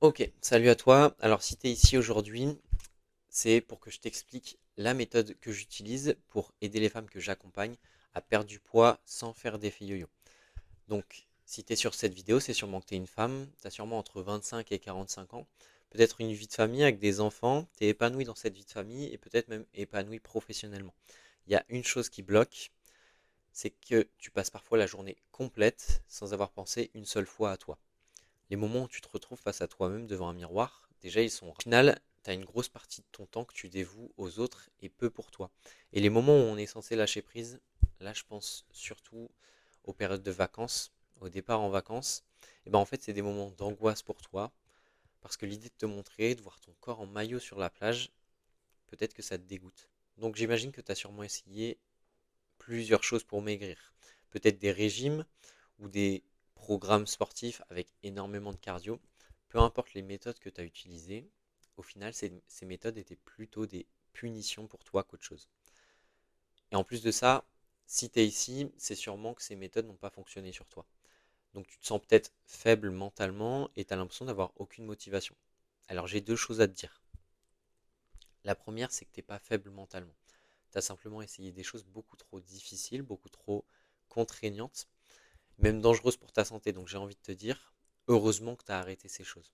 Ok, salut à toi. Alors si tu es ici aujourd'hui, c'est pour que je t'explique la méthode que j'utilise pour aider les femmes que j'accompagne à perdre du poids sans faire d'effet yo-yo. Donc si tu es sur cette vidéo, c'est sûrement que tu es une femme, tu as sûrement entre 25 et 45 ans, peut-être une vie de famille avec des enfants, tu es épanoui dans cette vie de famille et peut-être même épanoui professionnellement. Il y a une chose qui bloque, c'est que tu passes parfois la journée complète sans avoir pensé une seule fois à toi. Les moments où tu te retrouves face à toi-même devant un miroir, déjà ils sont rares. Au final, tu as une grosse partie de ton temps que tu dévoues aux autres et peu pour toi. Et les moments où on est censé lâcher prise, là je pense surtout aux périodes de vacances, au départ en vacances, et ben en fait c'est des moments d'angoisse pour toi, parce que l'idée de te montrer, de voir ton corps en maillot sur la plage, peut-être que ça te dégoûte. Donc j'imagine que tu as sûrement essayé plusieurs choses pour maigrir. Peut-être des régimes ou des programmes sportifs avec énormément de cardio. Peu importe les méthodes que tu as utilisées, au final, ces méthodes étaient plutôt des punitions pour toi qu'autre chose. Et en plus de ça, si tu es ici, c'est sûrement que ces méthodes n'ont pas fonctionné sur toi. Donc tu te sens peut-être faible mentalement et tu as l'impression d'avoir aucune motivation. Alors j'ai deux choses à te dire. La première, c'est que tu n'es pas faible mentalement. Tu as simplement essayé des choses beaucoup trop difficiles, beaucoup trop contraignantes, même dangereuses pour ta santé. Donc j'ai envie de te dire, heureusement que tu as arrêté ces choses.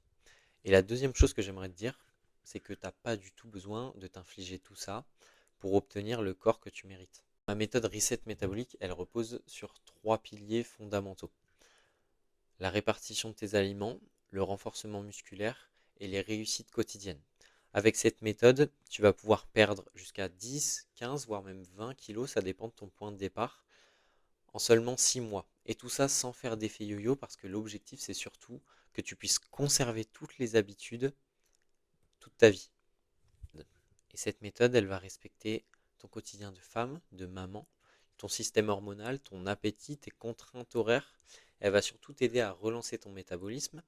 Et la deuxième chose que j'aimerais te dire, c'est que tu n'as pas du tout besoin de t'infliger tout ça pour obtenir le corps que tu mérites. Ma méthode Reset métabolique, elle repose sur trois piliers fondamentaux. La répartition de tes aliments, le renforcement musculaire et les réussites quotidiennes. Avec cette méthode, tu vas pouvoir perdre jusqu'à 10, 15, voire même 20 kilos, ça dépend de ton point de départ, en seulement 6 mois. Et tout ça sans faire d'effet yo-yo parce que l'objectif c'est surtout que tu puisses conserver toutes les habitudes toute ta vie. Et cette méthode, elle va respecter ton quotidien de femme, de maman, ton système hormonal, ton appétit, tes contraintes horaires. Elle va surtout t'aider à relancer ton métabolisme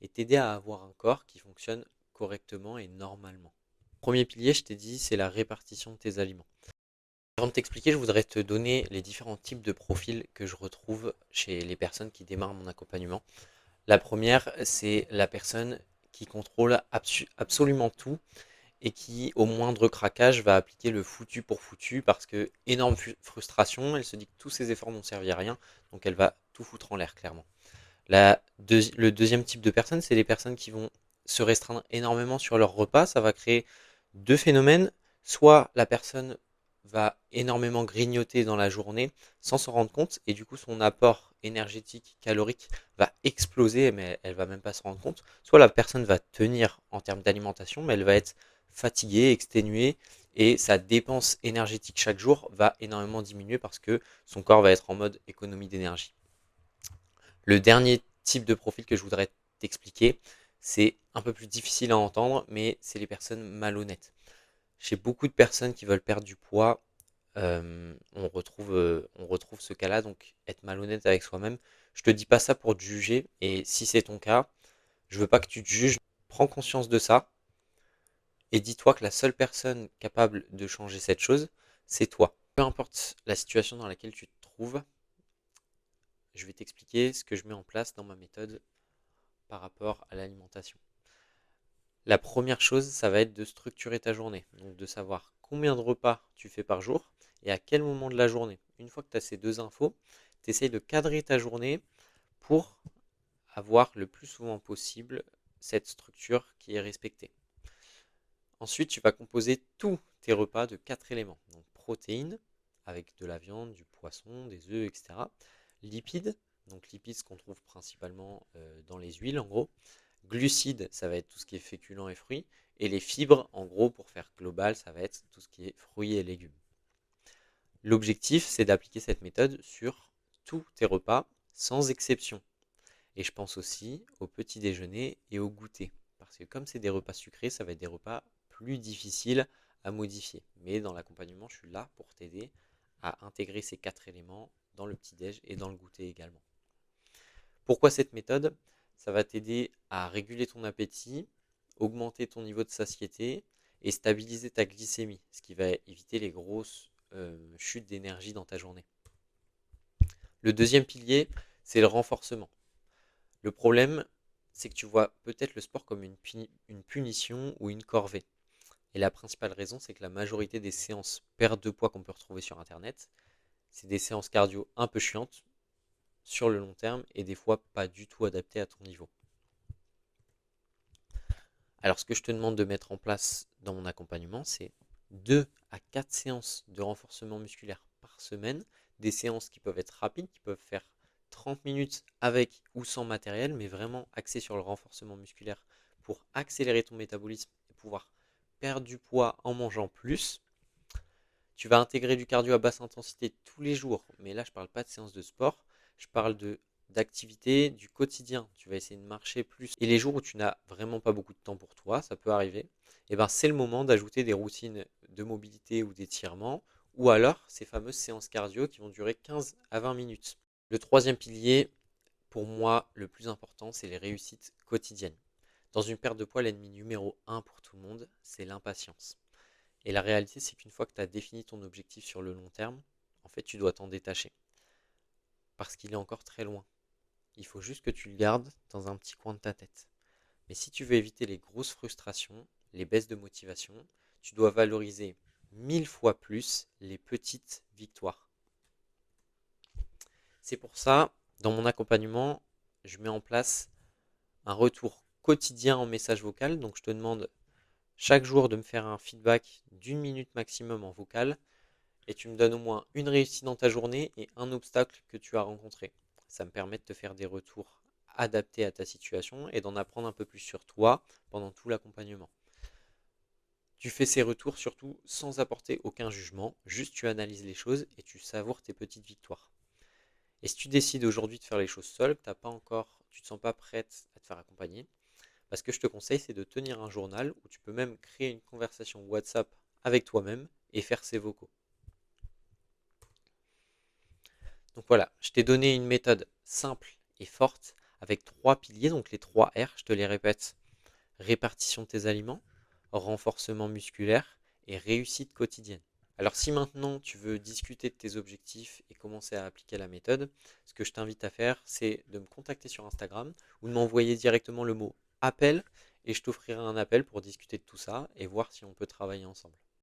et t'aider à avoir un corps qui fonctionne correctement et normalement. Premier pilier, je t'ai dit, c'est la répartition de tes aliments. Avant de t'expliquer, je voudrais te donner les différents types de profils que je retrouve chez les personnes qui démarrent mon accompagnement. La première, c'est la personne qui contrôle absolument tout et qui, au moindre craquage, va appliquer le foutu pour foutu parce que énorme frustration, elle se dit que tous ses efforts n'ont servi à rien, donc elle va tout foutre en l'air, clairement. Le deuxième type de personnes, c'est les personnes qui vont se restreindre énormément sur leur repas. Ça va créer deux phénomènes. Soit la personne va énormément grignoter dans la journée sans s'en rendre compte et du coup son apport énergétique, calorique va exploser mais elle va même pas se rendre compte. Soit la personne va tenir en termes d'alimentation mais elle va être fatiguée, exténuée et sa dépense énergétique chaque jour va énormément diminuer parce que son corps va être en mode économie d'énergie. Le dernier type de profil que je voudrais t'expliquer, c'est un peu plus difficile à entendre, mais c'est les personnes malhonnêtes. Chez beaucoup de personnes qui veulent perdre du poids, on retrouve ce cas-là, donc être malhonnête avec soi-même. Je te dis pas ça pour te juger, et si c'est ton cas, je veux pas que tu te juges. Prends conscience de ça, et dis-toi que la seule personne capable de changer cette chose, c'est toi. Peu importe la situation dans laquelle tu te trouves, je vais t'expliquer ce que je mets en place dans ma méthode par rapport à l'alimentation. La première chose, ça va être de structurer ta journée, donc de savoir combien de repas tu fais par jour et à quel moment de la journée. Une fois que tu as ces deux infos, tu essayes de cadrer ta journée pour avoir le plus souvent possible cette structure qui est respectée. Ensuite, tu vas composer tous tes repas de quatre éléments. Donc protéines, avec de la viande, du poisson, des œufs, etc. Lipides, donc lipides ce qu'on trouve principalement dans les huiles en gros. Glucides, ça va être tout ce qui est féculents et fruits. Et les fibres, en gros, pour faire global, ça va être tout ce qui est fruits et légumes. L'objectif, c'est d'appliquer cette méthode sur tous tes repas, sans exception. Et je pense aussi au petit déjeuner et au goûter. Parce que comme c'est des repas sucrés, ça va être des repas plus difficiles à modifier. Mais dans l'accompagnement, je suis là pour t'aider à intégrer ces quatre éléments dans le petit déj et dans le goûter également. Pourquoi cette méthode? Ça va t'aider à réguler ton appétit, augmenter ton niveau de satiété et stabiliser ta glycémie, ce qui va éviter les grosses chutes d'énergie dans ta journée. Le deuxième pilier, c'est le renforcement. Le problème, c'est que tu vois peut-être le sport comme une punition ou une corvée. Et la principale raison, c'est que la majorité des séances perte de poids qu'on peut retrouver sur Internet, c'est des séances cardio un peu chiantes sur le long terme et des fois pas du tout adaptées à ton niveau. Alors ce que je te demande de mettre en place dans mon accompagnement, c'est 2 à 4 séances de renforcement musculaire par semaine, des séances qui peuvent être rapides, qui peuvent faire 30 minutes avec ou sans matériel, mais vraiment axées sur le renforcement musculaire pour accélérer ton métabolisme et pouvoir perdre du poids en mangeant plus. Tu vas intégrer du cardio à basse intensité tous les jours, mais là je ne parle pas de séance de sport, je parle d'activité du quotidien. Tu vas essayer de marcher plus. Et les jours où tu n'as vraiment pas beaucoup de temps pour toi, ça peut arriver, et ben c'est le moment d'ajouter des routines de mobilité ou d'étirement, ou alors ces fameuses séances cardio qui vont durer 15 à 20 minutes. Le troisième pilier, pour moi, le plus important, c'est les réussites quotidiennes. Dans une perte de poids, l'ennemi numéro un pour tout le monde, c'est l'impatience. Et la réalité, c'est qu'une fois que tu as défini ton objectif sur le long terme, en fait, tu dois t'en détacher. Parce qu'il est encore très loin. Il faut juste que tu le gardes dans un petit coin de ta tête. Mais si tu veux éviter les grosses frustrations, les baisses de motivation, tu dois valoriser 1000 fois plus les petites victoires. C'est pour ça, dans mon accompagnement, je mets en place un retour quotidien en message vocal. Donc je te demande chaque jour de me faire un feedback d'1 minute maximum en vocal et tu me donnes au moins une réussite dans ta journée et un obstacle que tu as rencontré. Ça me permet de te faire des retours adaptés à ta situation et d'en apprendre un peu plus sur toi pendant tout l'accompagnement. Tu fais ces retours surtout sans apporter aucun jugement, juste tu analyses les choses et tu savoures tes petites victoires. Et si tu décides aujourd'hui de faire les choses seul, que tu ne te sens pas prête à te faire accompagner, ce que je te conseille, c'est de tenir un journal où tu peux même créer une conversation WhatsApp avec toi-même et faire ses vocaux. Donc voilà, je t'ai donné une méthode simple et forte avec 3 piliers, donc les 3 R, je te les répète. Répartition de tes aliments, renforcement musculaire et réussite quotidienne. Alors si maintenant tu veux discuter de tes objectifs et commencer à appliquer la méthode, ce que je t'invite à faire, c'est de me contacter sur Instagram ou de m'envoyer directement le mot appel et je t'offrirai un appel pour discuter de tout ça et voir si on peut travailler ensemble.